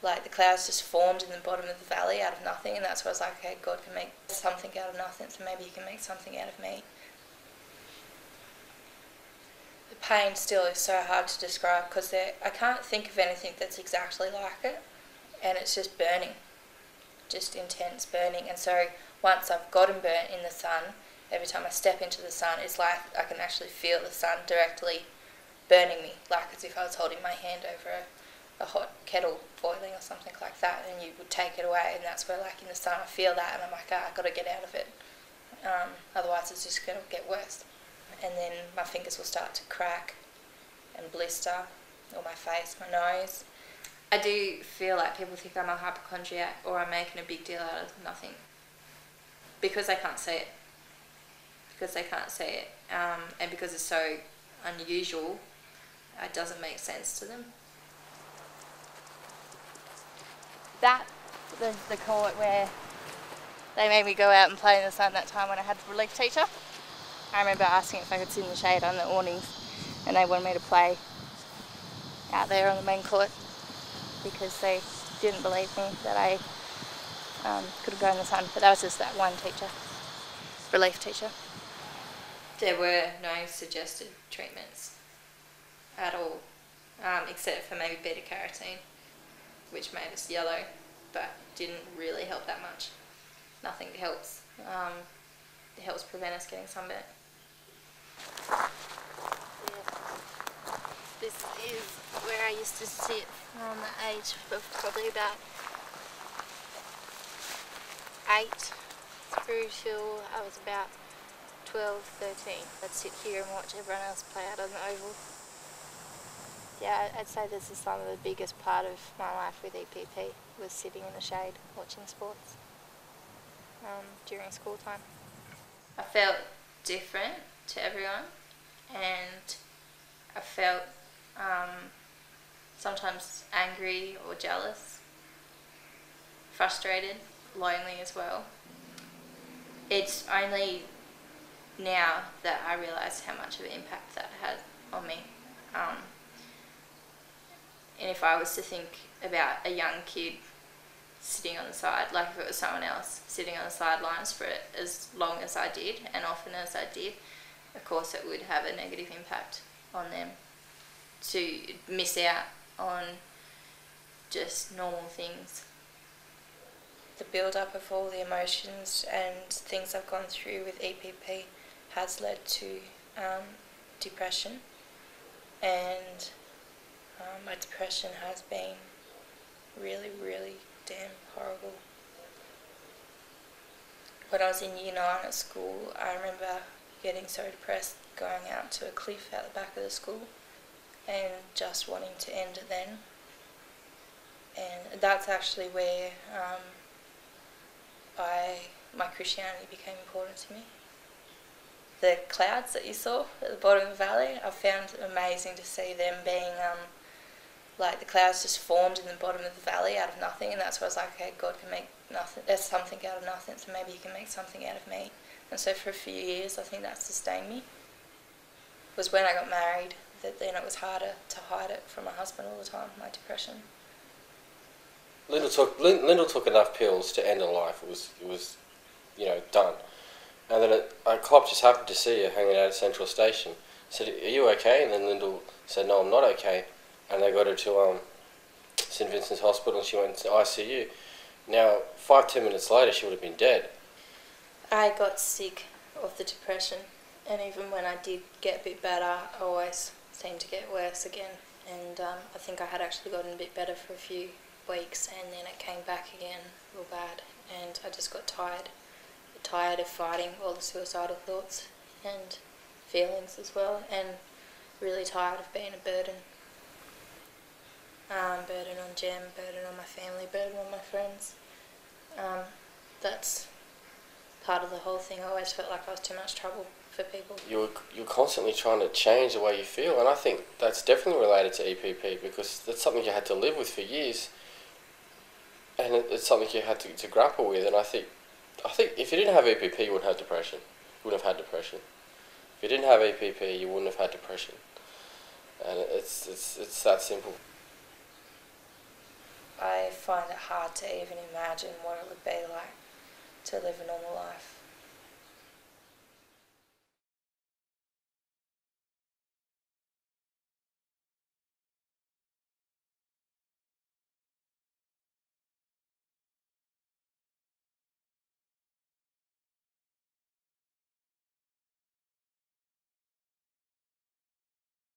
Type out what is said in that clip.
like the clouds just formed in the bottom of the valley out of nothing, and that's where I was like, okay, God can make something out of nothing, so maybe he can make something out of me. The pain still is so hard to describe because I can't think of anything that's exactly like it, and it's just burning, just intense burning. And so once I've gotten burnt in the sun, every time I step into the sun, it's like I can actually feel the sun directly burning me, like as if I was holding my hand over a hot kettle boiling or something like that, and you would take it away, and that's where, like, in the sun I feel that, and I'm like, I've got to get out of it, otherwise it's just going to get worse. And then my fingers will start to crack and blister, or my face, my nose. I do feel like people think I'm a hypochondriac or I'm making a big deal out of nothing, because they can't see it. And because it's so unusual, it doesn't make sense to them. That was the court where they made me go out and play in the sun that time when I had the relief teacher. I remember asking if I could sit in the shade on the awnings, and they wanted me to play out there on the main court because they didn't believe me that I couldn't go in the sun. But that was just that one teacher, relief teacher. There were no suggested treatments at all, except for maybe beta-carotene, which made us yellow, but didn't really help that much. Nothing helps. It helps prevent us getting sunburnt. Yeah. This is where I used to sit from the age of probably about 8 through till I was about 12, 13. I'd sit here and watch everyone else play out on the oval. Yeah, I'd say this is some of the biggest part of my life with EPP, was sitting in the shade watching sports during school time. I felt different to everyone, and I felt sometimes angry or jealous, frustrated, lonely as well. It's only now that I realise how much of an impact that had on me. And if I was to think about a young kid sitting on the side, like if it was someone else sitting on the sidelines for as long as I did and often as I did, of course it would have a negative impact on them to miss out on just normal things. The build-up of all the emotions and things I've gone through with EPP has led to depression, and my depression has been really, really damn horrible. When I was in year 9 at school, I remember getting so depressed going out to a cliff out the back of the school and just wanting to end it then. And that's actually where my Christianity became important to me. The clouds that you saw at the bottom of the valley, I found it amazing to see them being like the clouds just formed in the bottom of the valley out of nothing, and that's where I was like, okay, God can make nothing. There's something out of nothing, so maybe he can make something out of me. And so for a few years, I think that sustained me. It was when I got married that then it was harder to hide it from my husband all the time, my depression. Lyndal took enough pills to end her life. It was done. And then a cop just happened to see her hanging out at Central Station. Said, "Are you okay?" And then Lyndal said, "No, I'm not okay." And they got her to St Vincent's Hospital, and she went to ICU. Now, 5-10 minutes later, she would have been dead. I got sick of the depression, and even when I did get a bit better, I always seemed to get worse again. And I think I had actually gotten a bit better for a few weeks, and then it came back again real bad, and I just got tired of fighting all the suicidal thoughts and feelings as well, and really tired of being a burden. Burden on Jem, burden on my family, burden on my friends. That's part of the whole thing. I always felt like I was too much trouble for people. You're constantly trying to change the way you feel, and I think that's definitely related to EPP, because that's something you had to live with for years, and it's something you had to grapple with. And I think if you didn't have EPP, you wouldn't have depression. You wouldn't have had depression. If you didn't have EPP, you wouldn't have had depression. And it's that simple. I find it hard to even imagine what it would be like to live a normal life.